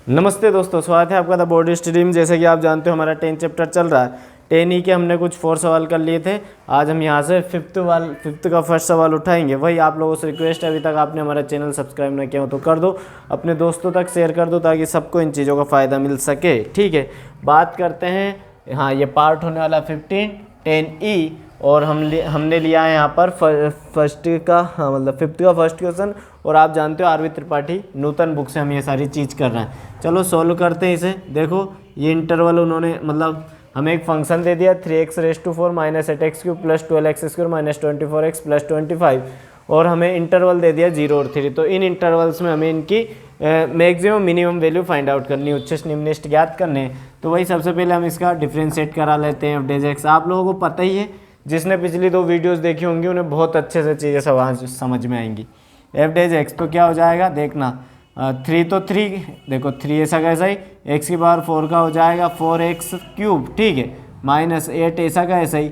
नमस्ते दोस्तों, स्वागत है आपका द बोर्ड स्ट्रीम। जैसे कि आप जानते हो हमारा 10 चैप्टर चल रहा है। 10 के हमने कुछ 4 सवाल कर लिए थे। आज हम यहाँ से फिफ्थ का फर्स्ट सवाल उठाएंगे। वही आप लोगों से रिक्वेस्ट है, अभी तक आपने हमारा चैनल सब्सक्राइब नहीं किया हो तो कर दो, अपने दोस्तों तक शेयर कर दो ताकि सबको इन चीज़ों का फ़ायदा मिल सके। ठीक है, बात करते हैं। हाँ, ये पार्ट होने वाला 10E और हमने लिया है यहाँ पर फर्स्ट का, हाँ मतलब फिफ्थ का फर्स्ट क्वेश्चन। और आप जानते हो आरवी त्रिपाठी नूतन बुक से हम ये सारी चीज़ कर रहे हैं। चलो सॉल्व करते हैं इसे। देखो ये इंटरवल उन्होंने मतलब हमें एक फंक्शन दे दिया 3x⁴ minus 8x³ plus 12x² minus 24x plus 25 और हमें इंटरवल दे दिया 0 और 3। तो इन इंटरवल्स में हमें इनकी maximum minimum value find out करनी, उच्चस्त निम्नलिखित ज्ञात करने हैं। तो वही सबसे पहले हम इसका डिफ्रेंशिएट करा लेते हैं f'(x). आप लोगों को पता ही है, जिसने पिछली 2 वीडियोस देखी होंगी उन्हें बहुत अच्छे से चीज़ें समझ में आएंगी। f'(x) तो क्या हो जाएगा देखना, 3 तो 3, देखो 3 ऐसा कैसा ही, x⁴ का हो जाएगा 4x³, ठीक है, माइनस 8 ऐसा का ऐसा ही,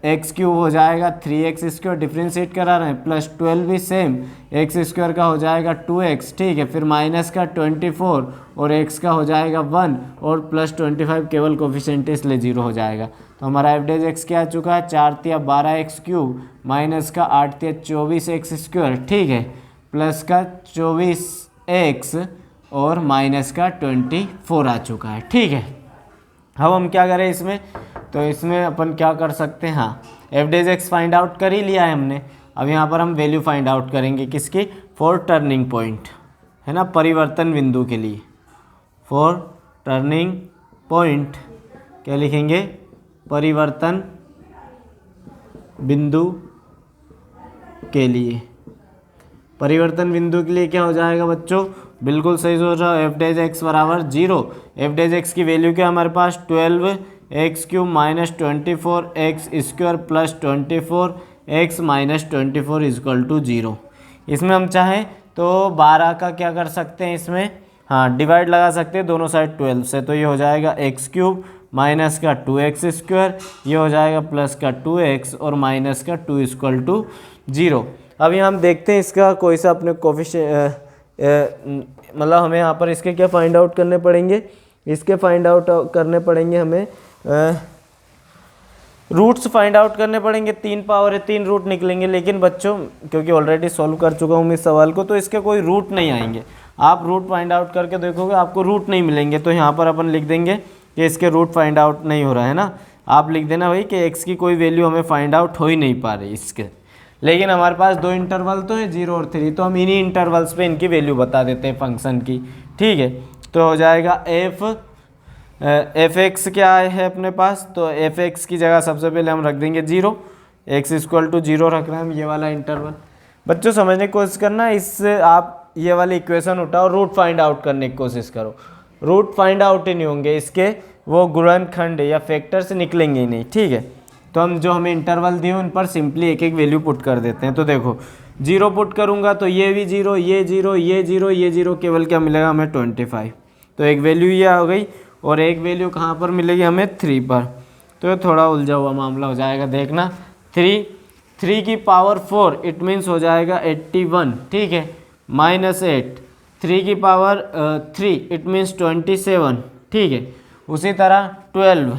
x³ हो जाएगा 3x², डिफ्रेंशिएट करा रहे हैं, प्लस 12 भी सेम, x² का हो जाएगा 2x, ठीक है, फिर माइनस का 24 और x का हो जाएगा 1 और प्लस 25 केवल कोफिशिएंट इसलिए 0 हो जाएगा। तो हमारा f'(x) क्या आ चुका है, 4×3 12x³ माइनस का 8×3 24x², ठीक है, प्लस का 24x और माइनस का 24 आ चुका है। ठीक है, अब हम क्या करें इसमें, तो इसमें अपन क्या कर सकते हैं, हाँ f'(x) फाइंड आउट कर ही लिया है हमने। अब यहाँ पर हम वैल्यू फाइंड आउट करेंगे किसकी, फॉर टर्निंग पॉइंट, है ना, परिवर्तन बिंदु के लिए। फॉर टर्निंग पॉइंट क्या लिखेंगे, परिवर्तन बिंदु के लिए। परिवर्तन बिंदु के लिए क्या हो जाएगा बच्चों, बिल्कुल सही सोच रहा हो, f'(x) बराबर 0। f'(x) की वैल्यू क्या हमारे पास, 12x³ minus 24x² plus 24x minus 24 equal to 0। इसमें हम चाहें तो 12 का क्या कर सकते हैं इसमें, हाँ डिवाइड लगा सकते हैं दोनों साइड 12 से। तो ये हो जाएगा x³ माइनस का 2x², ये हो जाएगा प्लस का 2x और माइनस का 2 इक्वल टू 0। अब यहाँ हम देखते हैं इसका कोई सा अपने मतलब हमें यहाँ पर इसके क्या फाइंड आउट करने पड़ेंगे, इसके फाइंड आउट करने पड़ेंगे हमें रूट्स फाइंड आउट करने पड़ेंगे। 3 पावर है, 3 रूट निकलेंगे। लेकिन बच्चों क्योंकि ऑलरेडी सॉल्व कर चुका हूँ इस सवाल को, तो इसके कोई रूट नहीं आएंगे। आप रूट फाइंड आउट करके देखोगे आपको रूट नहीं मिलेंगे। तो यहाँ पर अपन लिख देंगे कि इसके रूट फाइंड आउट नहीं हो रहा है ना। आप लिख देना भाई कि x की कोई वैल्यू हमें फाइंड आउट हो ही नहीं पा रही इसके। लेकिन हमारे पास 2 इंटरवल तो है 0 और 3, तो हम इन्हीं इंटरवल्स पे इनकी वैल्यू बता देते हैं फंक्शन की। ठीक है, तो हो जाएगा f(x) क्या है अपने पास, तो f(x) की जगह सबसे पहले हम रख देंगे 0, x इक्वल टू 0 रख रहे हैं हम, ये वाला इंटरवल। बच्चों समझने की कोशिश करना, इससे आप ये वाली इक्वेशन उठाओ, रूट फाइंड आउट करने की कोशिश करो। रूट फाइंड आउट ही नहीं होंगे इसके, वो गुणनखंड या फैक्टर से निकलेंगे ही नहीं। ठीक है, तो हम जो हमें इंटरवल दिए उन पर सिंपली एक एक वैल्यू पुट कर देते हैं। तो देखो 0 पुट करूँगा तो ये भी 0, ये 0, ये 0, ये 0, केवल क्या मिलेगा हमें 25। तो एक वैल्यू ये आ गई और एक वैल्यू कहाँ पर मिलेगी हमें 3 पर। तो ये थोड़ा उलझा हुआ मामला हो जाएगा, देखना 3 की पावर 4 इट मीन्स हो जाएगा 81, ठीक है, माइनस 8, 3 की पावर 3 इट मीन्स 27, ठीक है। उसी तरह 12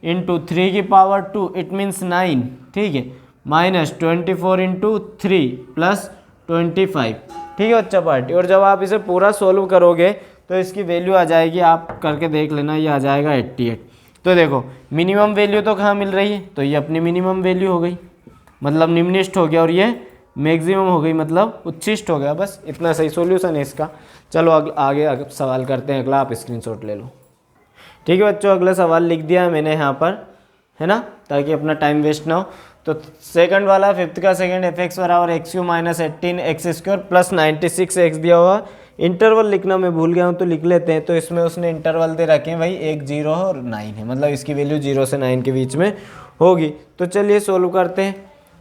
इंटू 3 की पावर 2 इट मीन्स 9, ठीक है, माइनस 24 इंटू 3 प्लस 25, ठीक है बच्चा पार्टी। और जब आप इसे पूरा सोल्व करोगे तो इसकी वैल्यू आ जाएगी, आप करके देख लेना, ये आ जाएगा 88। तो देखो मिनिमम वैल्यू तो कहाँ मिल रही है, तो ये अपनी मिनिमम वैल्यू हो गई, मतलब निम्नलिखित हो गया, और ये मैक्सिमम हो गई मतलब उच्चिष्ट हो गया। बस इतना सही सॉल्यूशन है इसका। चलो आगे सवाल करते हैं अगला, आप स्क्रीनशॉट ले लो। ठीक है बच्चों, अगला सवाल लिख दिया है मैंने यहाँ पर, है ना, ताकि अपना टाइम वेस्ट ना हो। तो सेकंड वाला फिफ्थ का सेकंड f(x) बराबर x³ minus 18x² plus 96x दिया हुआ। इंटरवल लिखना मैं भूल गया हूँ तो लिख लेते हैं। तो इसमें उसने इंटरवल दे रखे हैं भाई, एक 0 और 9 है, मतलब इसकी वैल्यू 0 से 9 के बीच में होगी। तो चलिए सोल्व करते हैं।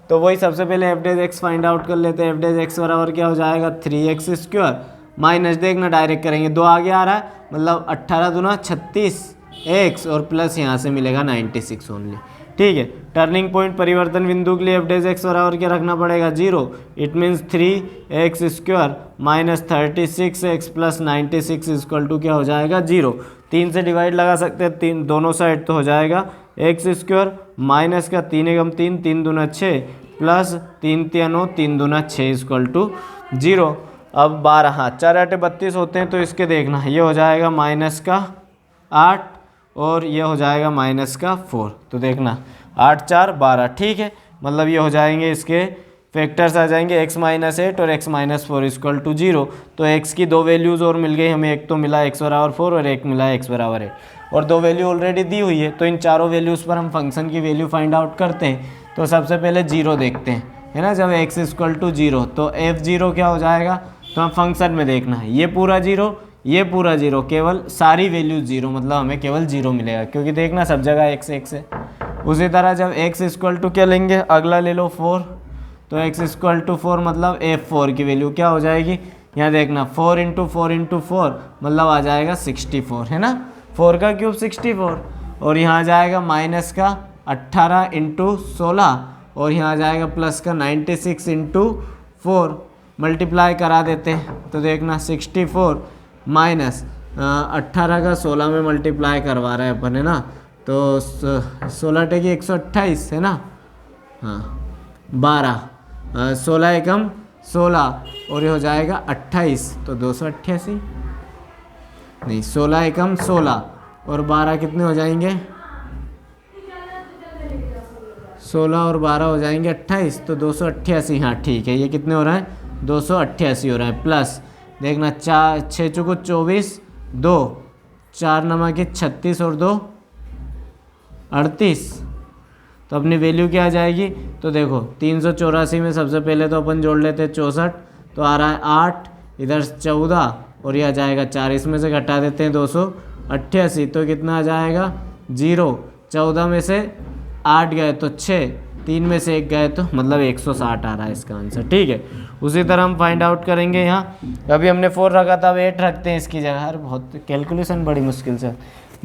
तो वही सबसे पहले f'(x) फाइंड आउट कर लेते हैं। f'(x) बराबर क्या हो जाएगा 3x² माइनस, देखना डायरेक्ट करेंगे, 2 आगे आ रहा है मतलब 18 दूना 36x और प्लस यहाँ से मिलेगा 96 ओनली, ठीक है। टर्निंग पॉइंट परिवर्तन बिंदु के लिए एफ डेज एक्स बराबर क्या रखना पड़ेगा 0। It means 3x² minus 36x plus 96 equal to क्या हो जाएगा 0। 3 से डिवाइड लगा सकते हैं, 3 दोनों साइड, तो हो जाएगा x² माइनस का 3 एकम 3, 3 दूना 6 प्लस 3 3 9, 3 दूना 6 इक्वल टू 0। अब 12, हाँ 4 8 32 होते हैं, तो इसके देखना ये हो जाएगा माइनस का 8 और ये हो जाएगा माइनस का 4। तो देखना 8 4 12, ठीक है। मतलब ये हो जाएंगे, इसके फैक्टर्स आ जाएंगे x माइनस 8 और x माइनस 4 इक्वल टू 0। तो x की 2 वैल्यूज़ और मिल गई हमें, एक तो मिला x बराबर 4 और एक मिला x बराबर 8, और 2 वैल्यू ऑलरेडी दी हुई है। तो इन चारों वैल्यूज़ पर हम फंक्शन की वैल्यू फाइंड आउट करते हैं। तो सबसे पहले 0 देखते हैं, है ना। जब x इक्वल टू 0 तो f0 क्या हो जाएगा, तो हम फंक्शन में देखना है, ये पूरा 0 ये पूरा 0, केवल सारी वैल्यू 0, मतलब हमें केवल 0 मिलेगा, क्योंकि देखना सब जगह x x है। उसी तरह जब x इक्वल टू क्या लेंगे, अगला ले लो 4, तो x इक्वल टू 4 मतलब f4 की वैल्यू क्या हो जाएगी, यहाँ देखना 4 इंटू 4 इंटू 4 मतलब आ जाएगा 64, है ना। 4 का क्यूब 64, और यहाँ आ जाएगा माइनस का 18 इंटू 16, और यहाँ आ जाएगा प्लस का 96 इंटू 4, मल्टीप्लाई करा देते हैं। तो देखना 64 माइनस 18 का 16 में मल्टीप्लाई करवा रहे हैं अपन, है ना। तो 16 टेकी 128, है ना, हाँ 12, 16 एकम 16 और ये हो जाएगा 28, तो 288 नहीं, 16 एकम 16 और 12 कितने हो जाएंगे, 16 और 12 हो जाएंगे 28, तो 288, हाँ ठीक है। ये कितने हो रहा है, 288 हो रहा है। प्लस देखना 4 6 चौको 24, 2 4 नमक के 36 और 2 38, तो अपनी वैल्यू क्या आ जाएगी, तो देखो 384 में सबसे पहले तो अपन जोड़ लेते हैं 64, तो आ रहा है 8, इधर 14 और ये आ जाएगा 4, इसमें से घटा देते हैं 288, तो कितना आ जाएगा 0। 14 में से 8 गए तो 6, 3 में से 1 गए तो मतलब 160 आ रहा है इसका आंसर, ठीक है। उसी तरह हम फाइंड आउट करेंगे, यहाँ अभी हमने 4 रखा था, अब 8 रखते हैं इसकी जगह। यार बहुत कैलकुलेशन बड़ी मुश्किल से,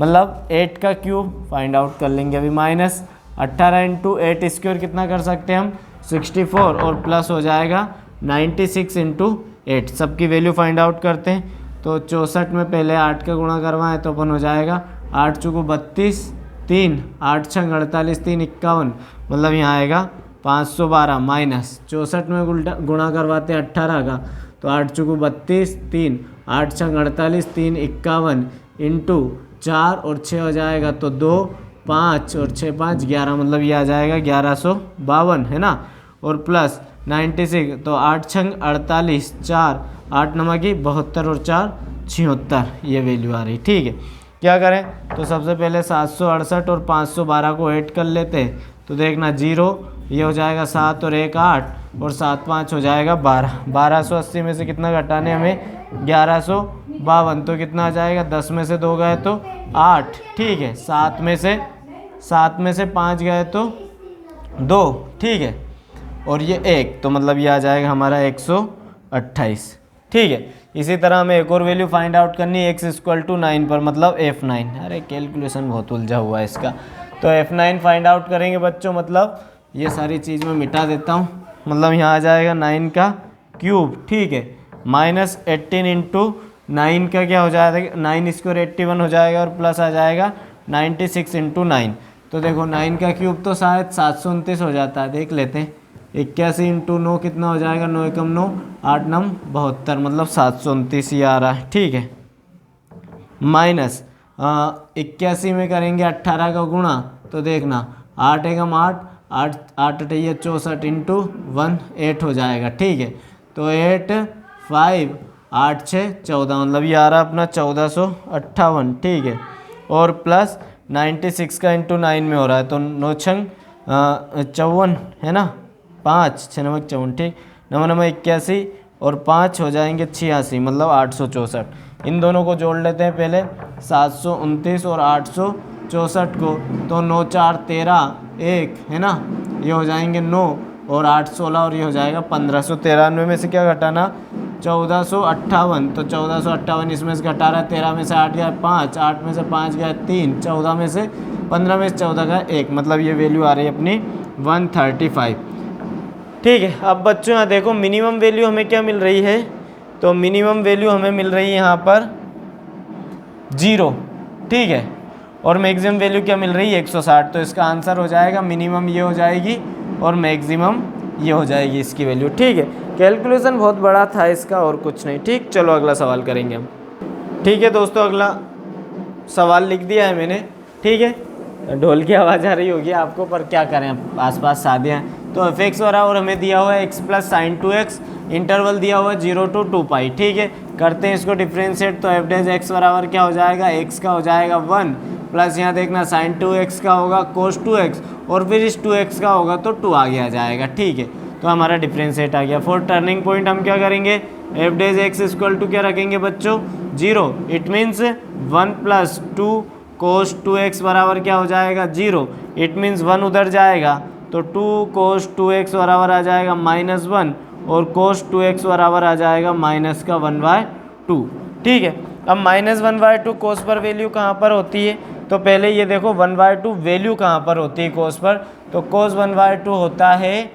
मतलब 8 का क्यूब फाइंड आउट कर लेंगे अभी, माइनस 18 इंटू 8 स्क्वायर कितना कर सकते हैं हम 64, और प्लस हो जाएगा 96 इंटू 8, सबकी वैल्यू फाइंड आउट करते हैं। तो 64 में पहले 8 का गुणा करवाएं तो अपन हो जाएगा 8 चौको 32, 3 8 छंग 48, 3 51, मतलब यहाँ आएगा 512, माइनस 64 में गुणा करवाते हैं 18 का, तो 8 चौको 32, 3 8 छंग 48, 3 51 इंटू 4 और 6 हो जाएगा, तो 2 5 और 6 5 11, मतलब ये आ जाएगा 1152, है ना। और प्लस 96, तो 8 छंग 48, 4 8 नमक की 72 और 4 76, ये वैल्यू आ रही, ठीक है। क्या करें, तो सबसे पहले 768 और 512 को ऐड कर लेते हैं। तो देखना 0 ये हो जाएगा 7 और 1 8 और 7 5 हो जाएगा 12, 1280 में से कितना घटाने हमें 1152, तो कितना आ जाएगा, 10 में से 2 गए तो 8, ठीक है। 7 में से 5 गए तो 2, ठीक है, और ये 1, तो मतलब ये आ जाएगा हमारा 128, ठीक है। इसी तरह हमें एक और वैल्यू फाइंड आउट करनी है, x इक्वल टू 9 पर, मतलब f9। अरे कैलकुलेशन बहुत उलझा हुआ है इसका, तो f9 फाइंड आउट करेंगे बच्चों, मतलब ये सारी चीज़ मैं मिटा देता हूँ, मतलब यहाँ आ जाएगा 9 का क्यूब, ठीक है, माइनस 18 इंटू 9 का क्या हो जाएगा, 9 स्क्वायर 81 हो जाएगा, और प्लस आ जाएगा 96 इंटू 9। तो देखो 9 का क्यूब तो शायद 729 हो जाता है, देख लेते हैं। 81 इंटू 9 कितना हो जाएगा, 9 एकम 9 8 9 72, मतलब 729 ही आ रहा है, ठीक है। माइनस 81 में करेंगे 18 का गुणा, तो देखना 8 एकम 8 8 8 अठैया 64 इंटू 1 8 हो जाएगा, ठीक है। तो 8 5 8 6 14, मतलब ये आ रहा अपना 1458, ठीक है। और प्लस 96 का इंटू 9 में हो रहा है, तो 9 छंग 54, है ना, 5 6 नमक 54, ठीक, 9 नमक 81 और 5 हो जाएंगे 86, मतलब 864। इन दोनों को जोड़ लेते हैं पहले, 729 और 864 को, तो 9 4 13 1, है ना, ये हो जाएंगे 9 और 8 16 और ये हो जाएगा 1593 में से क्या घटाना 1458, तो 1458 इसमें से घटा रहा है, 13 में से 8 गया 5, 8 में से 5 गया 3, 14 में से 15 में से 14 का 1, मतलब ये वैल्यू आ रही है अपनी 135। ठीक है, अब बच्चों यहाँ देखो मिनिमम वैल्यू हमें क्या मिल रही है, तो मिनिमम वैल्यू हमें मिल रही है यहाँ पर 0, ठीक है, और मैक्सिमम वैल्यू क्या मिल रही है 160। तो इसका आंसर हो जाएगा मिनिमम ये हो जाएगी और मैक्सिमम ये हो जाएगी इसकी वैल्यू। ठीक है, कैलकुलेशन बहुत बड़ा था इसका और कुछ नहीं। ठीक, चलो अगला सवाल करेंगे हम। ठीक है दोस्तों, अगला सवाल लिख दिया है मैंने। ठीक है, ढोल की आवाज़ आ रही होगी आपको, पर क्या करें, आसपास शादियाँ हैं। तो एफ एक्स बराबर हमें दिया हुआ है x plus sign 2x, interval दिया हुआ है 0 to 2 पाई। ठीक है, करते हैं इसको डिफ्रेंशिएट। तो एफ डैश एक्स बराबर क्या हो जाएगा, x का हो जाएगा 1 प्लस यहाँ देखना साइन 2x का होगा कोस 2x, और फिर इस 2x का होगा तो 2 आगे आ जाएगा। ठीक है, तो हमारा डिफ्रेंशिएट आ गया। फॉर टर्निंग पॉइंट हम क्या करेंगे, F dash X equal to क्या रखेंगे बच्चों, 0। It means 1 plus 2 cos 2x बराबर क्या हो जाएगा 0। इट मीन्स 1 उधर जाएगा तो 2 कोस 2x बराबर आ जाएगा -1, और कोस 2x बराबर आ जाएगा माइनस का 1/2। ठीक है, अब -1/2 कोस पर वैल्यू कहाँ पर होती है, तो पहले ये देखो 1/2 वैल्यू कहाँ पर होती है कोस पर, तो कोस 1/2 होता है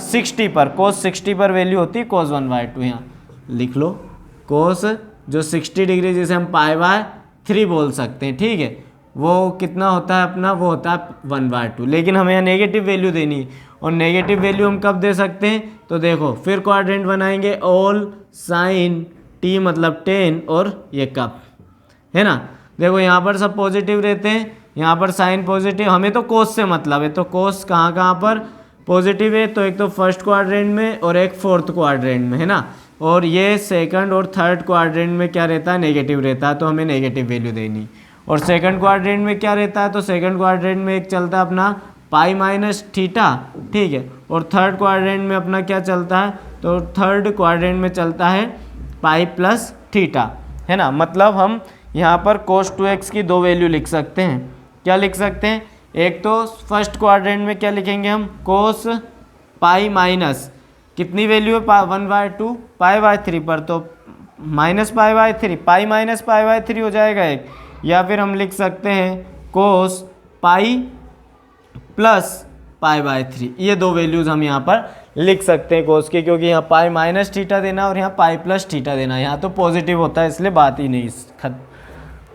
60 पर, कोस 60 पर वैल्यू होती है कोस 1/2। यहाँ लिख लो कोस जो 60 डिग्री जिसे हम π/3 बोल सकते हैं। ठीक है, वो कितना होता है अपना, वो होता है 1/2। लेकिन हमें यहाँ नेगेटिव वैल्यू देनी है, और नेगेटिव वैल्यू हम कब दे सकते हैं, तो देखो फिर क्वाड्रेंट बनाएंगे, ऑल साइन t मतलब 10 और ये कप, है ना। देखो यहाँ पर सब पॉजिटिव रहते हैं, यहाँ पर साइन पॉजिटिव, हमें तो कोस से मतलब है, तो कोस कहाँ कहाँ पर पॉजिटिव है, तो एक तो फर्स्ट क्वाड्रेंट में और एक फोर्थ क्वाड्रेंट में, है ना, और ये सेकंड और थर्ड क्वाड्रेंट में क्या रहता है, नेगेटिव रहता है, तो हमें नेगेटिव वैल्यू देनी। और सेकंड क्वाड्रेंट में क्या रहता है, तो सेकंड क्वाड्रेंट में एक चलता है अपना π-θ, ठीक है, और थर्ड क्वाड्रेंट में अपना क्या चलता है, तो थर्ड क्वाड्रेंट में चलता है π+θ, है ना। मतलब हम यहाँ पर cos 2x की दो वैल्यू लिख सकते हैं। क्या लिख सकते हैं, एक तो फर्स्ट क्वाड्रेंट में क्या लिखेंगे हम, cos पाई माइनस कितनी वैल्यू है 1/2 π/3 पर, तो -π/3, पाई माइनस π/3 हो जाएगा एक, या फिर हम लिख सकते हैं cos पाई प्लस π/3। ये दो वैल्यूज़ हम यहाँ पर लिख सकते हैं cos के, क्योंकि यहाँ π-θ देना और यहाँ π+θ देना, यहाँ तो पॉजिटिव होता है इसलिए बात ही नहीं,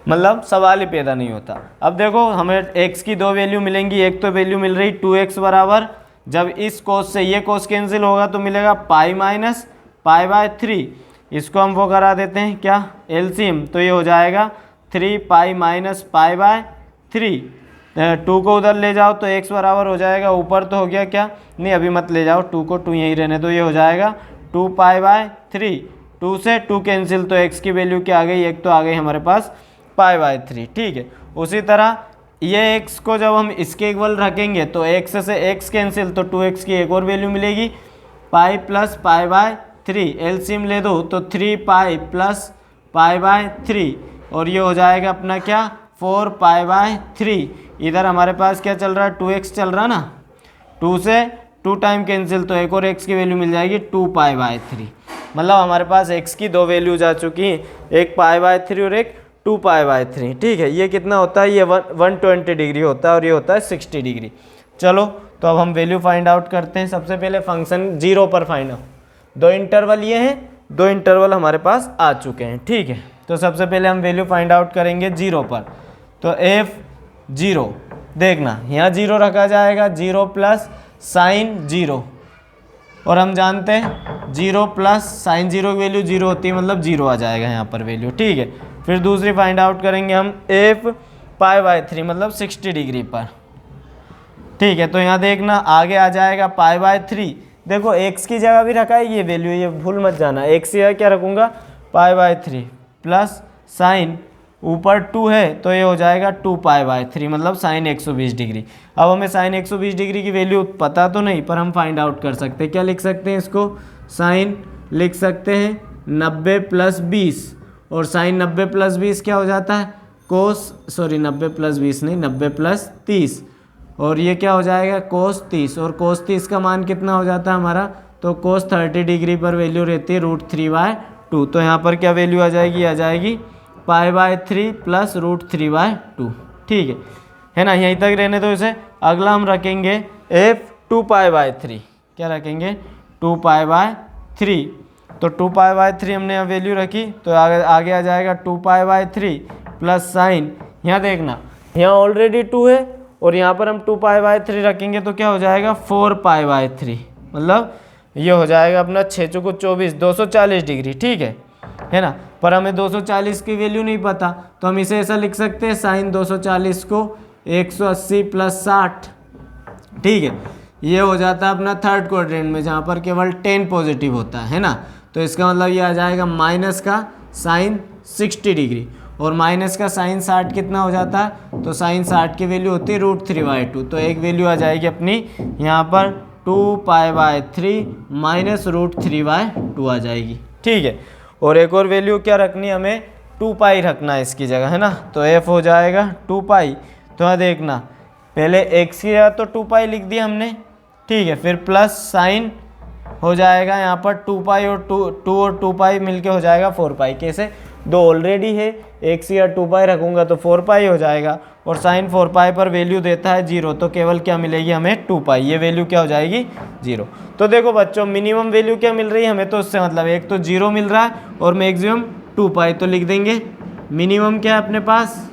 मतलब सवाल ही पैदा नहीं होता। अब देखो हमें x की दो वैल्यू मिलेंगी, एक तो वैल्यू मिल रही 2x बराबर, जब इस cos से ये cos कैंसिल होगा तो मिलेगा π-π/3, इसको हम वो करा देते हैं क्या एलसीएम, तो ये हो जाएगा 3π - π/3। 2 को उधर ले जाओ तो x बराबर हो जाएगा, ऊपर तो हो गया क्या, नहीं अभी मत ले जाओ 2 को, 2 यहीं रहने, तो ये हो जाएगा 2π/3। 2 से 2 कैंसिल, तो x की वैल्यू क्या आ गई, एक तो आ गई हमारे पास π/3। ठीक है, उसी तरह ये x को जब हम इसके इक्वल रखेंगे तो x से x कैंसिल, तो 2x की एक और वैल्यू मिलेगी π + π/3। एलसीएम ले दो तो 3π + π/3, और ये हो जाएगा अपना क्या 4π/3। इधर हमारे पास क्या चल रहा है, 2x चल रहा ना, 2 से 2 टाइम कैंसिल, तो एक और x की वैल्यू मिल जाएगी 2π/3। मतलब हमारे पास x की दो वैल्यूज आ चुकी हैं, एक π/3 और एक 2π/3। ठीक है, ये कितना होता है, ये 120 डिग्री होता है और ये होता है 60 डिग्री। चलो तो अब हम वैल्यू फाइंड आउट करते हैं। सबसे पहले फंक्शन 0 पर फाइंड आउट, दो इंटरवल ये हैं, दो इंटरवल हमारे पास आ चुके हैं। ठीक है, तो सबसे पहले हम वैल्यू फाइंड आउट करेंगे 0 पर, तो f0 देखना यहाँ 0 रखा जाएगा, 0 प्लस साइन 0, और हम जानते हैं 0 प्लस साइन 0 की वैल्यू 0 होती है, मतलब 0 आ जाएगा यहाँ पर वैल्यू। ठीक है, फिर दूसरी फाइंड आउट करेंगे हम f π/3 मतलब 60 डिग्री पर। ठीक है, तो यहाँ देखना आगे आ जाएगा π/3, देखो x की जगह भी रखा है ये वैल्यू, ये भूल मत जाना, x की जगह क्या रखूँगा π/3 प्लस साइन ऊपर 2 है तो ये हो जाएगा 2π/3 मतलब साइन 120 डिग्री। अब हमें साइन 120 डिग्री की वैल्यू पता तो नहीं, पर हम फाइंड आउट कर सकते हैं। क्या लिख सकते हैं इसको, साइन लिख सकते हैं 90 + 20, और साइन 90 + 20 क्या हो जाता है कोस, सॉरी 90 + 20 नहीं 90 + 30, और ये क्या हो जाएगा कोस 30, और कोस 30 का मान कितना हो जाता है हमारा, तो कोस 30 डिग्री पर वैल्यू रहती है √3/2। तो यहाँ पर क्या वैल्यू आ जाएगी, आ जाएगी π/3 + √3/2। है ना, यहीं तक रहने दो इसे। अगला हम रखेंगे एफ 2π/3, क्या रखेंगे 2π/3। तो 2π/3 हमने यहाँ वैल्यू रखी, तो आगे आ जाएगा 2π/3 प्लस साइन, यहाँ देखना यहाँ ऑलरेडी 2 है और यहाँ पर हम 2π/3 रखेंगे तो क्या हो जाएगा 4π/3, मतलब ये हो जाएगा अपना 6 चौको 24 240 डिग्री, ठीक है ना। पर हमें 240 की वैल्यू नहीं पता, तो हम इसे ऐसा लिख सकते हैं साइन 240 को 180 प्लस 60, ठीक है। ये हो जाता है अपना थर्ड क्वाड्रेंट में जहाँ पर केवल 10 पॉजिटिव होता है ना। तो इसका मतलब ये आ जाएगा माइनस का साइन 60 डिग्री और माइनस का साइन 60 कितना हो जाता है, तो साइन 60 की वैल्यू होती है √3/2। तो एक वैल्यू आ जाएगी अपनी यहाँ पर 2π/3 माइनस √3/2 आ जाएगी, ठीक है। और एक और वैल्यू क्या रखनी है हमें, 2π रखना है इसकी जगह, है ना। तो f हो जाएगा 2π। तो यहाँ देखना पहले x की जगह तो 2π लिख दिया हमने, ठीक है। फिर प्लस साइन हो जाएगा यहाँ पर 2π और 2 और 2π मिलके हो जाएगा 4π। कैसे, दो ऑलरेडी है, x या 2π रखूँगा तो 4π हो जाएगा और साइन 4π पर वैल्यू देता है 0, तो केवल क्या मिलेगी हमें 2π, ये वैल्यू क्या हो जाएगी 0। तो देखो बच्चों मिनिमम वैल्यू क्या मिल रही है हमें, तो उससे मतलब एक तो 0 मिल रहा है और मैक्सिमम 2π। तो लिख देंगे मिनिमम क्या है अपने पास,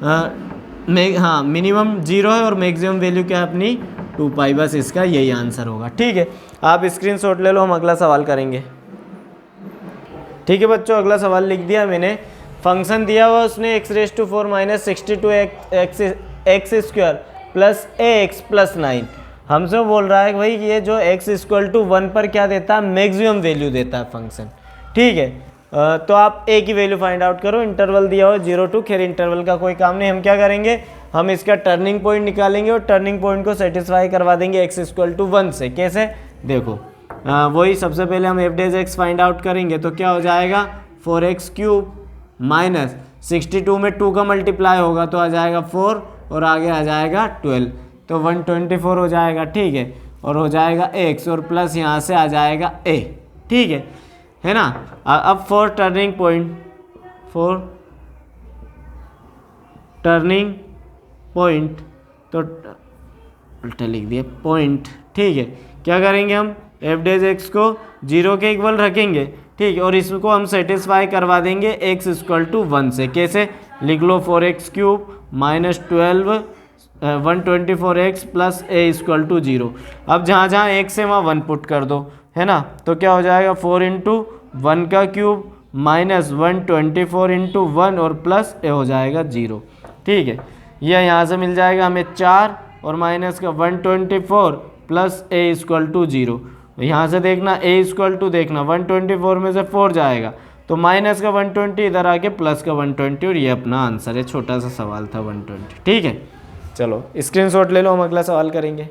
हाँ मिनिमम 0 है और मैक्सिमम वैल्यू क्या है अपनी 2π, बस इसका यही आंसर होगा, ठीक है। आप स्क्रीनशॉट ले लो, हम अगला सवाल करेंगे, ठीक है बच्चों। अगला सवाल लिख दिया मैंने, फंक्शन दिया हुआ उसने x⁴ - 62x² plus ax plus 9। हमसे वो बोल रहा है कि भाई ये जो x = 1 पर क्या देता है, मैक्सिमम वैल्यू देता है फंक्शन, ठीक है। तो आप a की वैल्यू फाइंड आउट करो, इंटरवल दिया हो 0 to, खैर इंटरवल का कोई काम नहीं, हम क्या करेंगे, हम इसका टर्निंग पॉइंट निकालेंगे और टर्निंग पॉइंट को सेटिस्फाई करवा देंगे x = 1 से। कैसे, देखो वही सबसे पहले हम f' फाइंड आउट करेंगे, तो क्या हो जाएगा 4x³ माइनस 62 में 2 का मल्टीप्लाई होगा तो आ जाएगा 4 और आगे आ जाएगा 12, तो 124 हो जाएगा, ठीक है। और हो जाएगा x और प्लस यहाँ से आ जाएगा a, ठीक है ना। अब फॉर टर्निंग पॉइंट तो उल्टा लिख दिया पॉइंट, ठीक है। क्या करेंगे हम f' को 0 के इक्वल रखेंगे, ठीक है, और इसको हम सेटिस्फाई करवा देंगे x = 1 से। कैसे, लिख लो 4x³ minus 12 124x plus a = 0। अब जहाँ जहाँ x है वहाँ 1 पुट कर दो, है ना। तो क्या हो जाएगा 4 × 1 का क्यूब माइनस 124 × 1 और प्लस a हो जाएगा 0, ठीक है। यह यहाँ से मिल जाएगा हमें 4 और माइनस का 124 प्लस a = 0। यहाँ से देखना a = देखना 124 में से 4 जाएगा तो माइनस का 120 इधर आके प्लस का 120 और ये अपना आंसर है। छोटा सा सवाल था 120, ठीक है। चलो स्क्रीनशॉट ले लो, हम अगला सवाल करेंगे,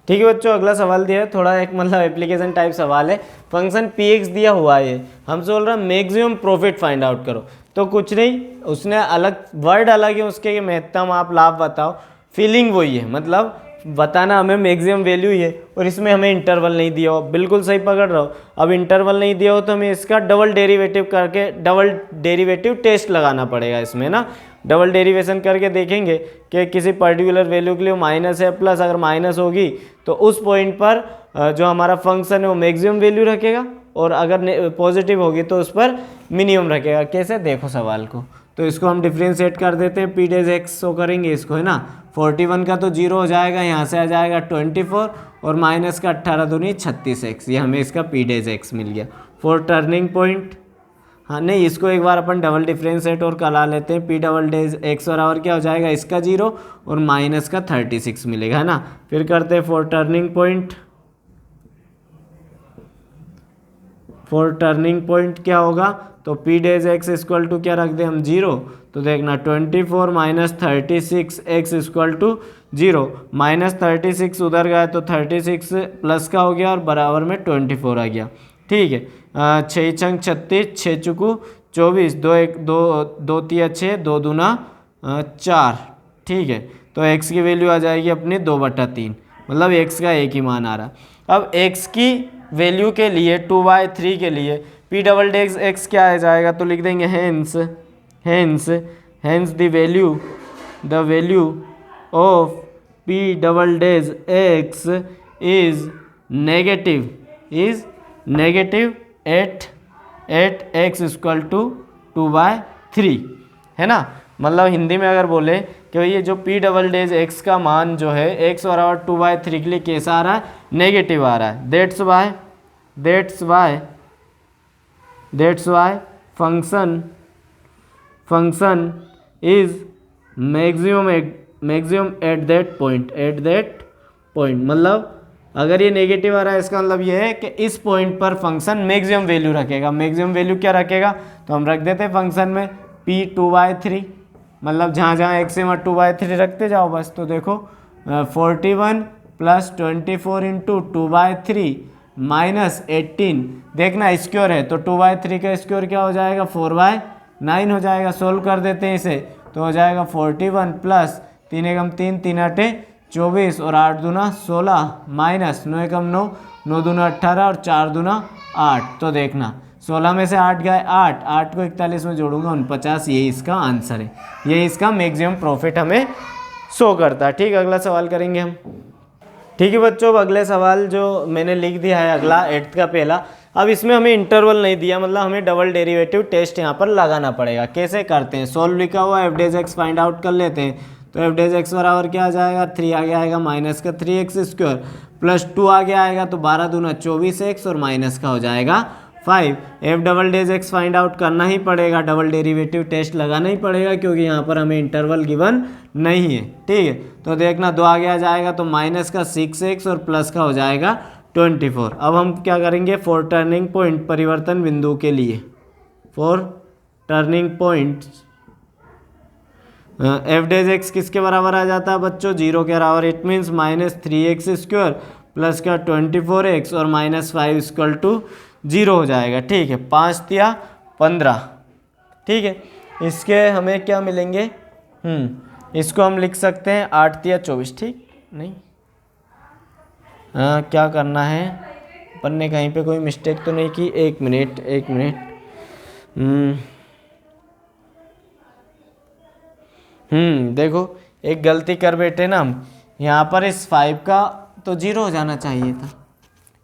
ठीक है बच्चों। अगला सवाल दिया है, थोड़ा एक मतलब एप्लीकेशन टाइप सवाल है। फंक्शन px दिया हुआ है, हमसे बोल रहा है मैक्सिमम प्रॉफिट फाइंड आउट करो। तो कुछ नहीं, उसने अलग वर्ड अलग है उसके, महत्तम आप लाभ बताओ, फीलिंग वही है, मतलब बताना हमें मैक्सिमम वैल्यू ही है और इसमें हमें इंटरवल नहीं दिया हो, बिल्कुल सही पकड़ रहा हो। अब इंटरवल नहीं दिया हो तो हमें इसका डबल डेरिवेटिव करके डबल डेरिवेटिव टेस्ट लगाना पड़ेगा इसमें ना। डबल डेरिवेशन करके देखेंगे कि किसी पर्टिकुलर वैल्यू के लिए माइनस है प्लस, अगर माइनस होगी तो उस पॉइंट पर जो हमारा फंक्शन है वो मैक्सिमम वैल्यू रखेगा और अगर पॉजिटिव होगी तो उस पर मिनिमम रखेगा। कैसे, देखो सवाल को, तो इसको हम डिफ्रेंशिएट कर देते हैं, p' शो करेंगे इसको, है ना। 41 का तो 0 हो जाएगा, यहाँ से आ जाएगा 24 और माइनस का 18 दूनी 36x, ये हमें इसका p' मिल गया। फॉर टर्निंग पॉइंट, हाँ नहीं, इसको एक बार अपन डबल डिफ्रेंशिएट और करा लेते हैं, p' बराबर क्या हो जाएगा इसका 0 और माइनस का 36 मिलेगा, है ना। फिर करते हैं फॉर टर्निंग पॉइंट क्या होगा, तो p' = क्या रख दें हम 0, तो देखना 24 माइनस 36 x = 0, माइनस 36 उधर गया तो 36 प्लस का हो गया और बराबर में 24 आ गया, ठीक है। 6 छंग 36, 6 चुकू 24, 2 1 2 2 3 6, 2 दूना 4, ठीक है। तो x की वैल्यू आ जाएगी अपनी 2/3, मतलब x का एक ही मान आ रहा। अब x की वैल्यू के लिए 2/3 के लिए p' क्या आ जाएगा, तो लिख देंगे Hence the value of p double dash x is negative at x equal to 2/3, है ना। मतलब हिंदी में अगर बोले कि ये जो p डबल डेज x का मान जो है x बराबर 2/3 के लिए कैसा आ रहा है, नेगेटिव आ रहा है। That's why function is maximum at that point. मतलब अगर ये नेगेटिव आ रहा है इसका मतलब ये है कि इस पॉइंट पर फंक्शन मैक्सिमम वैल्यू रखेगा। मैक्सिमम वैल्यू क्या रखेगा, तो हम रख देते हैं फंक्शन में p 2/3, मतलब जहाँ जहाँ x में 2/3 रखते जाओ बस। तो देखो 41 + 24 × 2/3 - 18, देखना स्क्वायर है तो 2/3 का स्क्वायर क्या हो जाएगा, 4/9 हो जाएगा। सोल्व कर देते हैं इसे तो हो जाएगा 41 + 3 एकम 3, 3 8 24 और 8 दूना 16 माइनस 9 एकम 9, 9 दूना 18 और 4 दूना 8। तो देखना 16 में से 8 गए 8 को 41 में जोड़ूंगा 49, यही इसका आंसर है। यही इसका मैक्सिमम प्रॉफिट हमें शो करता है। ठीक, अगला सवाल करेंगे हम। ठीक है बच्चों, अब अगले सवाल जो मैंने लिख दिया है अगला 8th का पहला। अब इसमें हमें इंटरवल नहीं दिया, मतलब हमें डबल डेरिवेटिव टेस्ट यहाँ पर लगाना पड़ेगा। कैसे करते हैं, सोल्व लिखा हुआ है, f' फाइंड आउट कर लेते हैं। तो f' बराबर क्या आ जाएगा, 3 आगे आएगा माइनस का 3x² प्लस 2 आगे आएगा तो 12 दूना 24x और माइनस का हो जाएगा 5। f" फाइंड आउट करना ही पड़ेगा, डबल डेरिवेटिव टेस्ट लगाना ही पड़ेगा क्योंकि यहाँ पर हमें इंटरवल गिवन नहीं है। ठीक है, तो देखना 2 आगे आ जाएगा तो माइनस का 6x और प्लस का हो जाएगा 24। अब हम क्या करेंगे, फॉर टर्निंग पॉइंट परिवर्तन बिंदु के लिए, फॉर टर्निंग पॉइंट f' किसके बराबर आ जाता है बच्चों, 0 के बराबर। इट मीन्स -3x² प्लस का 24x और -5 = 0 हो जाएगा। ठीक है, 5 तिया 15। ठीक है, इसके हमें क्या मिलेंगे, इसको हम लिख सकते हैं 8 तिया 24। ठीक, नहीं क्या करना है, अपन ने कहीं पे कोई मिस्टेक तो नहीं की। एक मिनट देखो एक गलती कर बैठे ना हम, यहाँ पर इस 5 का तो 0 हो जाना चाहिए था,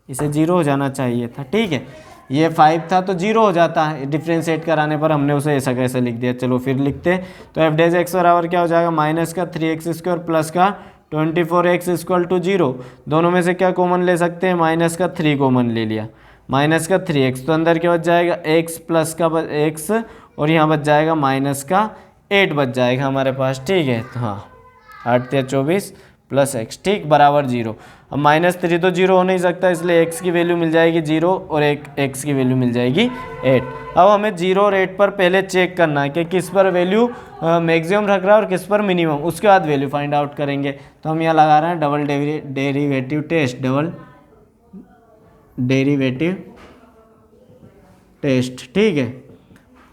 इसे 0 हो जाना चाहिए था। ठीक है, ये 5 था तो 0 हो जाता है, डिफ्रेंशिएट कराने पर हमने उसे ऐसा कैसे लिख दिया। चलो फिर लिखते हैं। तो f' बराबर क्या हो जाएगा, माइनस का 3x² प्लस का 24x = 0। दोनों में से क्या कॉमन ले सकते हैं, माइनस का 3 कॉमन ले लिया, माइनस का 3x तो अंदर क्या बच जाएगा, x प्लस का x और यहाँ बच जाएगा माइनस का 8 बच जाएगा हमारे पास। ठीक है, तो हाँ 8 तिया 24 प्लस x, ठीक, बराबर 0। अब -3 तो 0 हो नहीं सकता, इसलिए x की वैल्यू मिल जाएगी 0 और एक x की वैल्यू मिल जाएगी 8। अब हमें 0 और 8 पर पहले चेक करना है कि किस पर वैल्यू मैक्सिमम रख रहा है और किस पर मिनिमम, उसके बाद वैल्यू फाइंड आउट करेंगे। तो हम यहाँ लगा रहे हैं डबल डेरिवेटिव टेस्ट। ठीक है,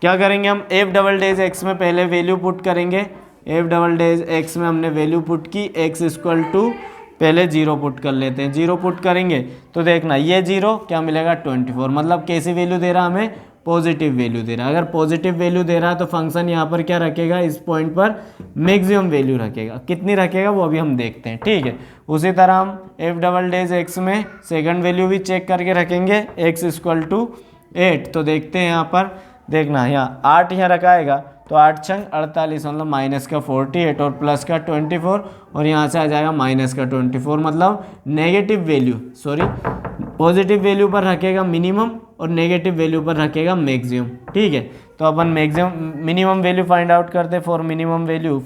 क्या करेंगे हम, f" में पहले वैल्यू पुट करेंगे। f" में हमने वैल्यू पुट की, x = पहले 0 पुट कर लेते हैं। 0 पुट करेंगे तो देखना ये 0 क्या मिलेगा, 24। मतलब कैसी वैल्यू दे रहा है हमें, पॉजिटिव वैल्यू दे रहा है। अगर पॉजिटिव वैल्यू दे रहा है तो फंक्शन यहाँ पर क्या रखेगा, इस पॉइंट पर मैक्सिमम वैल्यू रखेगा। कितनी रखेगा वो अभी हम देखते हैं। ठीक है, उसी तरह हम f" में सेकंड वैल्यू भी चेक करके रखेंगे, x = 8। तो देखते हैं यहाँ पर, देखना यहाँ 8 यहाँ रखाएगा तो 8 छंग 48, मतलब माइनस का 48 और प्लस का 24 और यहाँ से आ जाएगा माइनस का 24। मतलब नेगेटिव वैल्यू, पॉजिटिव वैल्यू पर रखेगा मिनिमम और नेगेटिव वैल्यू पर रखेगा मैक्सिमम। ठीक है, तो अपन मिनिमम वैल्यू फाइंड आउट करते हैं। फॉर मिनिमम वैल्यू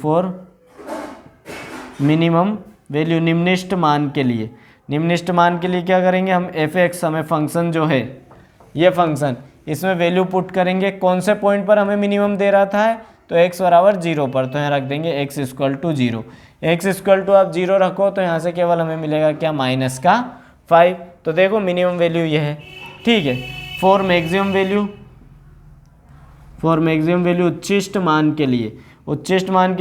निम्नलिखित मान के लिए, क्या करेंगे हम, f(x) हमें फंक्शन जो है ये फंक्शन, इसमें वैल्यू पुट करेंगे। कौन से पॉइंट पर हमें मिनिमम दे रहा था, तो x बराबर 0 पर, तो यहाँ रख देंगे x = 0। x = आप 0 रखो तो यहाँ से केवल हमें मिलेगा क्या, माइनस का 5। तो देखो मिनिमम वैल्यू ये है। ठीक है, फॉर मैक्सिमम वैल्यू उच्चिष्ट मान के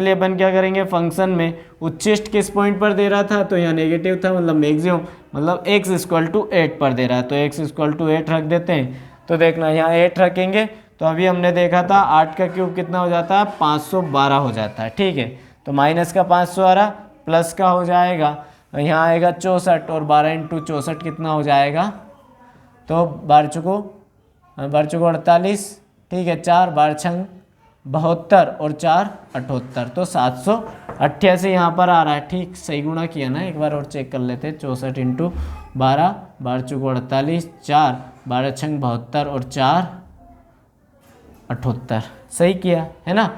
लिए अपन क्या करेंगे, फंक्शन में उच्चिष्ट किस पॉइंट पर दे रहा था, तो यहाँ नेगेटिव था, मतलब मैक्सिमम, मतलब x = 8 पर दे रहा है, तो x = 8 रख देते हैं। तो देखना यहाँ 8 रखेंगे तो अभी हमने देखा था 8 का क्यूब कितना हो जाता है, 512 हो जाता है। ठीक है, तो माइनस का 512 प्लस का हो जाएगा, यहाँ आएगा 64 और 12 इंटू 64 कितना हो जाएगा, तो 12 चुको 48। ठीक है, 4 12 छंग 72 और 4 78, तो 788 यहाँ पर आ रहा है। ठीक, सही गुणा किया ना, एक बार और चेक कर लेते हैं। 64 इंटू 12, 12 चुको 48, 4 12 छंग 72 और 4 78, सही किया है ना।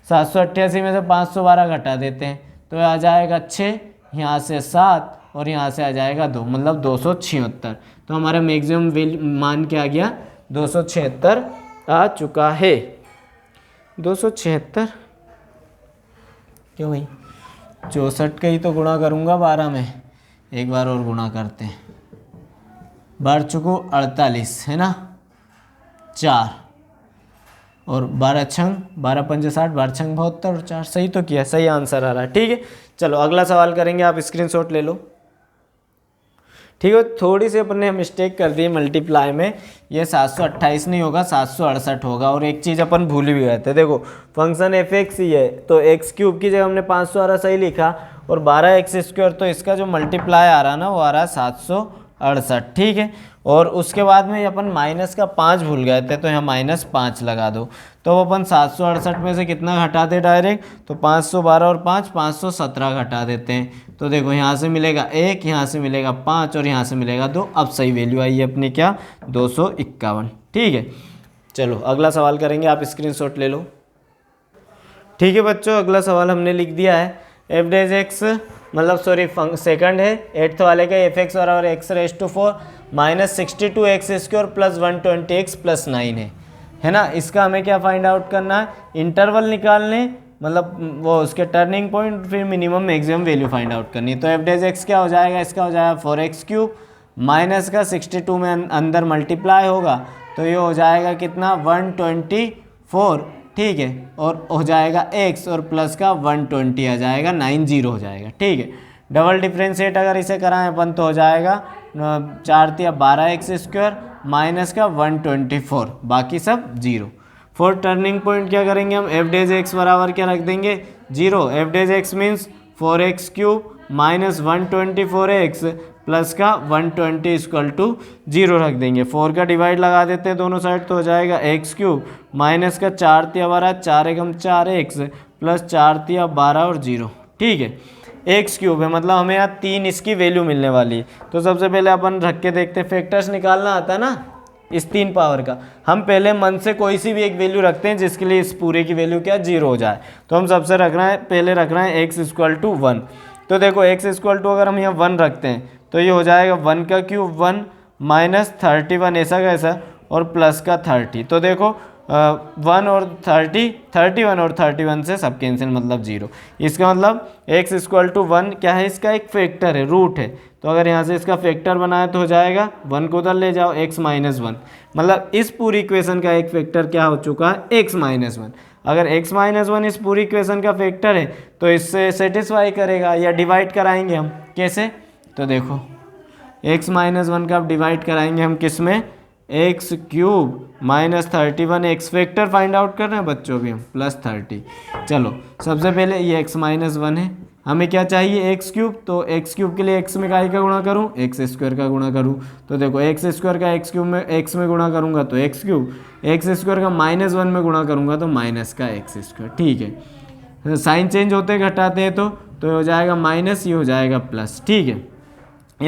788 में से 512 घटा देते हैं तो आ जाएगा 6, यहाँ से 7 और यहाँ से आ जाएगा 2, मतलब 276। तो हमारा मैक्सिमम मान क्या आ गया, 276 आ चुका है। 276 क्यों भाई, 64 का ही तो गुणा करूँगा 12 में, एक बार और गुणा करते हैं। 12 चुको 48 है ना, 4 और 12 छंग 12 पंजे 60, 12 छंग 72 और 4, सही तो किया, सही आंसर आ रहा है। ठीक है, चलो अगला सवाल करेंगे, आप स्क्रीनशॉट ले लो। ठीक है, थोड़ी सी अपन ने मिस्टेक कर दी मल्टीप्लाई में, ये 728 नहीं होगा, 768 होगा। और एक चीज़ अपन भूल भी गए थे, देखो फंक्शन एफ एक्स ही है, तो एक्स क्यूब की जगह हमने 512 सही लिखा, और 12x², तो इसका जो मल्टीप्लाई आ रहा है ना, वो आ रहा है 768। ठीक है, और उसके बाद में अपन माइनस का 5 भूल गए थे, तो यहाँ -5 लगा दो, तो अपन 768 में से कितना घटाते डायरेक्ट, तो 512 और 5 517 घटा देते हैं। तो देखो यहाँ से मिलेगा 1, यहाँ से मिलेगा 5 और यहाँ से मिलेगा 2। अब सही वैल्यू आई है अपनी क्या, 251। ठीक है, चलो अगला सवाल करेंगे, आप स्क्रीनशॉट ले लो। ठीक है बच्चों, अगला सवाल हमने लिख दिया है, एफ डेज एक्स मतलब सॉरी सेकंड है 8th वाले का, एफ एक्स बराबर x⁴ -62x² plus 120x plus 9 है ना। इसका हमें क्या फाइंड आउट करना है, इंटरवल निकालने, मतलब वो उसके टर्निंग पॉइंट, फिर minimum maximum value find out करनी है। तो एफ डेज एक्स क्या हो जाएगा, इसका हो जाएगा 4x³ माइनस का 62 में अंदर मल्टीप्लाई होगा, तो ये हो जाएगा कितना 124। ठीक है, और हो जाएगा x और प्लस का 120 आ जाएगा, 90 हो जाएगा। ठीक है, डबल डिफ्रेंशिएट अगर इसे कराएं अपन तो हो जाएगा 4 × 12x² माइनस का 124, बाकी सब 0। फॉर टर्निंग पॉइंट क्या करेंगे हम, एफ डेज एक्स बराबर क्या रख देंगे 0। F days x means 4x³ minus 124x plus का 120 = 0 रख देंगे। 4 का डिवाइड लगा देते हैं दोनों साइड, तो हो जाएगा x³ माइनस का 4 × 12 4 × 4x प्लस 4 × 12 और 0। ठीक है, x³ है, मतलब हमें यहाँ 3 इसकी वैल्यू मिलने वाली है। तो सबसे पहले अपन रख के देखते हैं, फैक्टर्स निकालना आता है ना इस 3 पावर का। हम पहले मन से कोई सी भी एक वैल्यू रखते हैं जिसके लिए इस पूरे की वैल्यू क्या 0 हो जाए। तो हम सबसे पहले रख रहे हैं x = 1। तो देखो x = अगर हम यहाँ 1 रखते हैं तो ये हो जाएगा 1 का क्यूब 1 माइनस 31 ऐसा कैसा और प्लस का 30। तो देखो 1 और 30 31 और 31 से सब कैंसिल, मतलब 0। इसका मतलब x = 1 क्या है, इसका एक फैक्टर है, रूट है। तो अगर यहाँ से इसका फैक्टर बनाए तो हो जाएगा 1 को उधर ले जाओ x - 1, मतलब इस पूरी इक्वेशन का एक फैक्टर क्या हो चुका है x - 1। अगर x - 1 इस पूरी इक्वेशन का फैक्टर है तो इससे सेटिस्फाई करेगा, या डिवाइड कराएंगे हम कैसे, तो देखो x - 1 का डिवाइड कराएंगे हम किस में, x³ minus 31, x factor find out कर रहे हैं बच्चों भी हम, प्लस 30। चलो सबसे पहले ये x - 1 है, हमें क्या चाहिए x³, तो x³ के लिए x में काय का गुणा करूँ, x² का गुणा करूँ। तो देखो x² का x³ में x में गुणा करूँगा तो x³, x² का -1 में गुणा करूँगा तो माइनस का x²। ठीक है, साइन चेंज होते घटाते हैं तो हो जाएगा माइनस, ये हो जाएगा प्लस। ठीक है,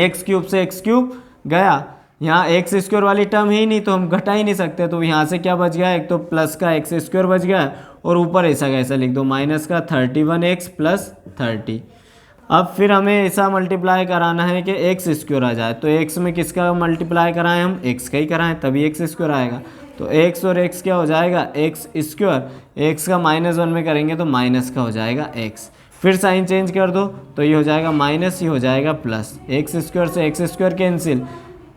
x³ से x³ गया, यहाँ x² वाली टर्म ही नहीं तो हम घटा ही नहीं सकते, तो यहाँ से क्या बच गया, एक तो प्लस का x² बच गया और ऊपर ऐसा कैसा लिख दो माइनस का 31x प्लस 30। अब फिर हमें ऐसा मल्टीप्लाई कराना है कि x² आ जाए, तो x में किसका मल्टीप्लाई कराएं हम, x का ही कराएं तभी x² आएगा। तो x और x क्या हो जाएगा x², x का -1 में करेंगे तो माइनस का हो जाएगा x। फिर साइन चेंज कर दो तो ये हो जाएगा माइनस, ये हो जाएगा प्लस, x² से x² कैंसिल,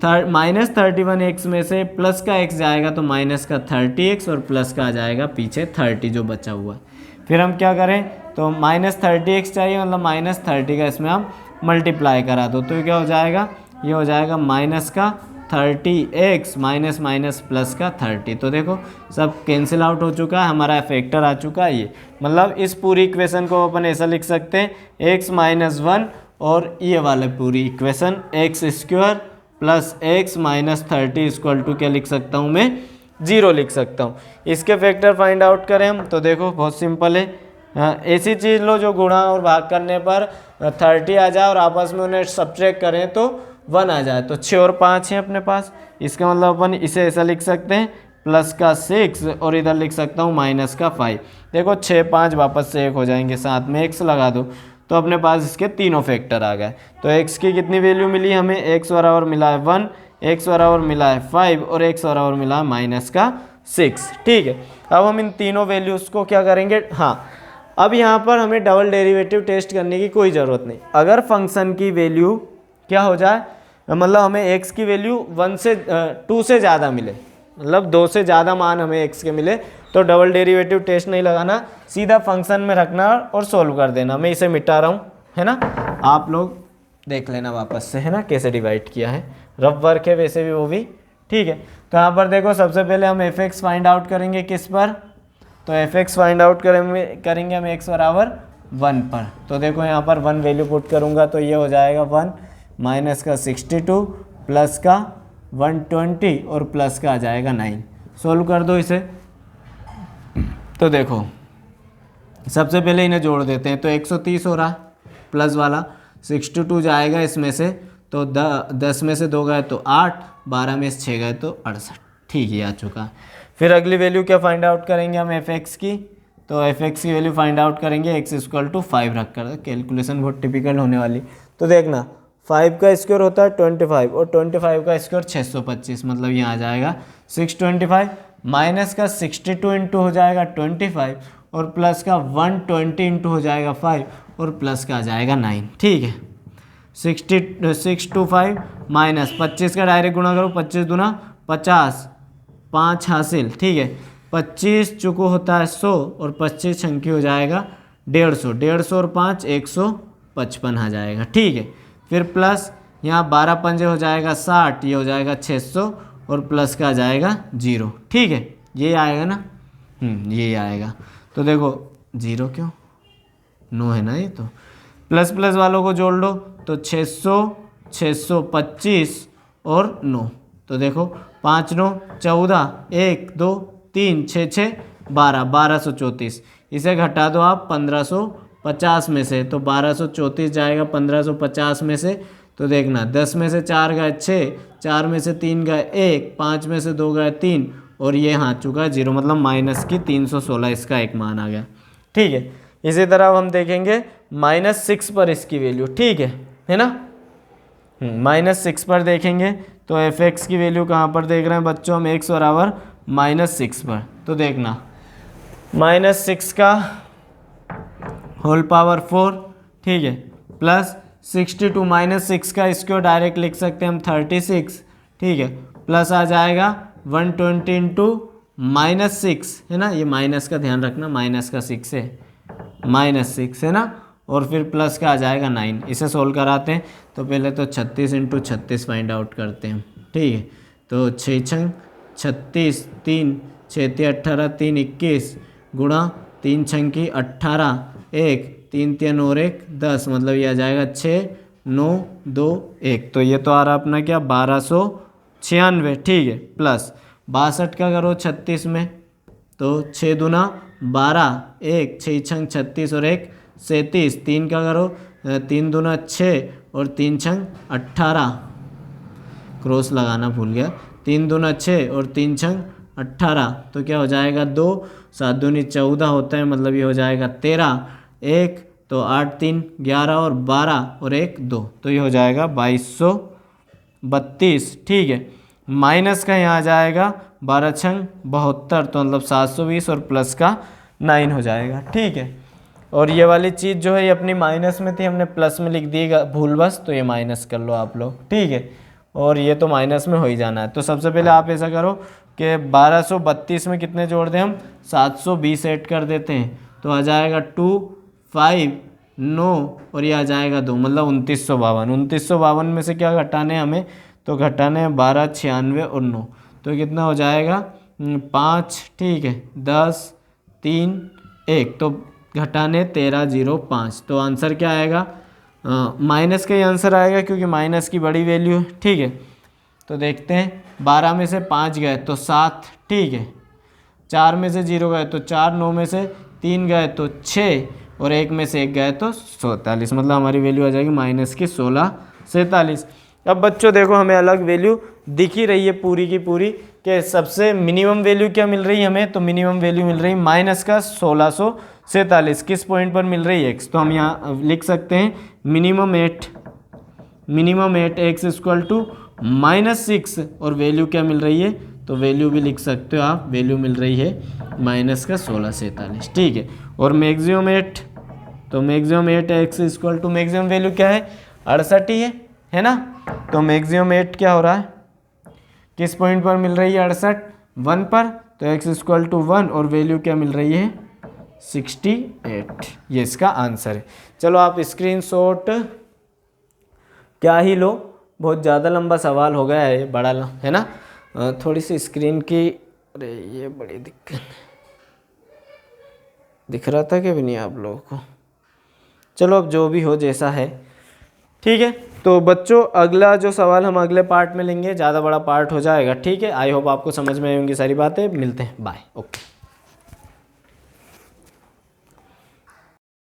-31x में से प्लस का x जाएगा तो माइनस का 30x और प्लस का आ जाएगा पीछे 30 जो बचा हुआ है। फिर हम क्या करें, तो -30x चाहिए, मतलब -30 का इसमें हम मल्टीप्लाई करा दो, तो क्या हो जाएगा, ये हो जाएगा माइनस का 30x माइनस माइनस प्लस का 30। तो देखो सब कैंसिल आउट हो चुका है, हमारा फैक्टर आ चुका है ये। मतलब इस पूरी इक्वेशन को अपन ऐसा लिख सकते हैं x माइनस 1 और ये वाला पूरी equation X square plus X minus 30 equal to क्या लिख सकता हूँ मैं, 0 लिख सकता हूँ। इसके फैक्टर फाइंड आउट करें हम तो देखो बहुत सिंपल है। ऐसी चीज़ लो जो गुणा और भाग करने पर 30 आ जाए और आपस में उन्हें सब्ट्रैक्ट करें तो 1 आ जाए। तो 6 और 5 है अपने पास, इसका मतलब अपन इसे ऐसा लिख सकते हैं प्लस का 6 और इधर लिख सकता हूँ माइनस का 5। देखो 6 5 वापस से 1 हो जाएंगे, साथ में x लगा दो तो अपने पास इसके तीनों फैक्टर आ गए। तो x की कितनी वैल्यू मिली हमें, x बराबर मिला है 1, x बराबर मिला है 5 और x बराबर मिला है माइनस का 6। ठीक है, अब हम इन तीनों वैल्यूज़ को क्या करेंगे, हाँ अब यहाँ पर हमें डबल डेरिवेटिव टेस्ट करने की कोई ज़रूरत नहीं। अगर फंक्शन की वैल्यू क्या हो जाए, मतलब हमें x की वैल्यू 2 से ज़्यादा मिले, मतलब 2 से ज़्यादा मान हमें x के मिले तो डबल डेरिवेटिव टेस्ट नहीं लगाना, सीधा फंक्शन में रखना और सोल्व कर देना। मैं इसे मिटा रहा हूँ, है ना, आप लोग देख लेना वापस से, है ना, कैसे डिवाइड किया है, रफ वर्क है वैसे भी वो भी। ठीक है, तो यहाँ पर देखो सबसे पहले हम f(x) फाइंड आउट करेंगे किस पर, तो f(x) फाइंड आउट करेंगे हम x बराबर 1 पर। तो देखो यहाँ पर 1 वैल्यू पुट करूँगा तो ये हो जाएगा 1 माइनस का 62 प्लस का 120 और प्लस का आ जाएगा 9। सोल्व कर दो इसे। तो देखो सबसे पहले इन्हें जोड़ देते हैं तो 130 हो रहा है प्लस वाला, 62 जाएगा इसमें से तो 10 में से 2 गए तो 8, 12 में से 6 गए तो 68। ठीक है, आ चुका। फिर अगली वैल्यू क्या फाइंड आउट करेंगे हम f(x) की, तो f(x) की वैल्यू फाइंड आउट करेंगे x इक्वल टू 5 रख कर। कैलकुलेशन बहुत टिपिकल होने वाली। तो देखना 5 का स्क्वायर होता है 25 और 25 का स्क्वायर 625, मतलब यहाँ आ जाएगा 625 माइनस का 62 इंटू हो जाएगा 25 और प्लस का 120 इंटू हो जाएगा 5 और प्लस का आ जाएगा 9। ठीक है, 625 माइनस 25 का डायरेक्ट गुणा करो, 25 दूना 50, 5 हासिल। ठीक है, 25 चुको होता है 100 और 25 छंकी हो जाएगा 150, 150 और 5 155 आ जाएगा। ठीक है, फिर प्लस यहाँ 12 पंजे हो जाएगा 60, ये हो जाएगा 600 और प्लस का आ जाएगा 0। ठीक है, ये आएगा ना, ये आएगा। तो देखो 0 क्यों, 9 है ना, ये तो प्लस प्लस वालों को जोड़ लो तो 600, 625 और 9। तो देखो 5 9 14, 1 2 3 6 6 12, 1234। इसे घटा दो आप 1550 में से तो 1234 जाएगा 1550 में से। तो देखना 10 में से 4 गए 6, 4 में से 3 गए 1, 5 में से 2 गए 3 और ये आ चुका है 0, मतलब माइनस की 316 इसका एक मान आ गया। ठीक है, इसी तरह हम देखेंगे -6 पर इसकी वैल्यू। ठीक है ना, -6 पर देखेंगे तो f(x) की वैल्यू कहाँ पर देख रहे हैं बच्चों हम, x बराबर -6 पर। तो देखना -6 का होल पावर 4, ठीक है, प्लस 62 -6 का स्क्वायर डायरेक्ट लिख सकते हैं हम 36। ठीक है, प्लस आ जाएगा 120 इंटू -6, है ना, ये माइनस का ध्यान रखना, माइनस का 6 है, -6 है ना, और फिर प्लस का आ जाएगा 9। इसे सोल्व कराते हैं तो पहले तो 36 इंटू 36 फाइंड आउट करते हैं। ठीक है, तो 6 छंग 36, 3 6 18, 3 21 गुणा 3 छंग की 18, 1 3 3 और 1 10, मतलब ये आ जाएगा 6 9 2 1। तो ये तो आ रहा अपना क्या 1296। ठीक है, प्लस 62 का करो 36 में तो 6 दूना 12, 1 6 छंग 36 और 1 37, 3 का करो 3 दूना 6 और 3 छंग 18, क्रॉस लगाना भूल गया, 3 दूना 6 और 3 छंग 18। तो क्या हो जाएगा 2, 7 दूनी 14 होता है, मतलब ये हो जाएगा 13, 1 तो 8 3 11 और 12 और 1 2, तो ये हो जाएगा 2232। ठीक है, माइनस का यहाँ आ जाएगा 12 छंग 72, तो मतलब 720 और प्लस का 9 हो जाएगा। ठीक है, और ये वाली चीज़ जो है ये अपनी माइनस में थी, हमने प्लस में लिख दी भूल बस, तो ये माइनस कर लो आप लोग। ठीक है, और ये तो माइनस में हो ही जाना है। तो सबसे पहले आप ऐसा करो कि 1232 में कितने जोड़ दें हम, 720 ऐड कर देते हैं तो आ जाएगा 2 5 9 और ये आ जाएगा 2, मतलब 2952। 2952 में से क्या घटाने हमें, तो घटाने हैं 12, 96 और 9, तो कितना हो जाएगा 5, ठीक है, 10, 3, 1, तो घटाने 1305, तो आंसर क्या आएगा, माइनस का ही आंसर आएगा क्योंकि माइनस की बड़ी वैल्यू है, ठीक है। तो देखते हैं 12 में से 5 गए तो 7, ठीक है, 4 में से 0 गए तो 4, 9 में से 3 गए तो 6 और 1 में से 1 गए तो 47, मतलब हमारी वैल्यू आ जाएगी माइनस की 1647। अब बच्चों देखो हमें अलग वैल्यू दिख ही रही है पूरी की पूरी कि सबसे मिनिमम वैल्यू क्या मिल रही है हमें, तो मिनिमम वैल्यू मिल रही है माइनस का 1647, किस पॉइंट पर मिल रही है x, तो हम यहाँ लिख सकते हैं minimum at x equal to -6 और वैल्यू क्या मिल रही है, तो वैल्यू भी लिख सकते हो आप, वैल्यू मिल रही है माइनस का 1647, ठीक है। और मैक्सिमम एट, तो maximum at x equal to maximum value क्या है 68 ही है ना, तो मैक्सिमम एट क्या हो रहा है, किस पॉइंट पर मिल रही है 68, 1 पर, तो x इक्वल टू 1 और वैल्यू क्या मिल रही है 68, ये इसका आंसर है। चलो आप स्क्रीनशॉट क्या ही लो, बहुत ज़्यादा लंबा सवाल हो गया है ये, बड़ा है ना, थोड़ी सी स्क्रीन की, अरे ये बड़ी दिक्कत, दिख रहा था कि भी नहीं आप लोगों को, चलो अब जो भी हो जैसा है, ठीक है। तो बच्चों अगला जो सवाल हम अगले पार्ट में लेंगे, ज़्यादा बड़ा पार्ट हो जाएगा, ठीक है। आई होप आपको समझ में आई होंगी सारी बातें, मिलते हैं, बाय, ओके।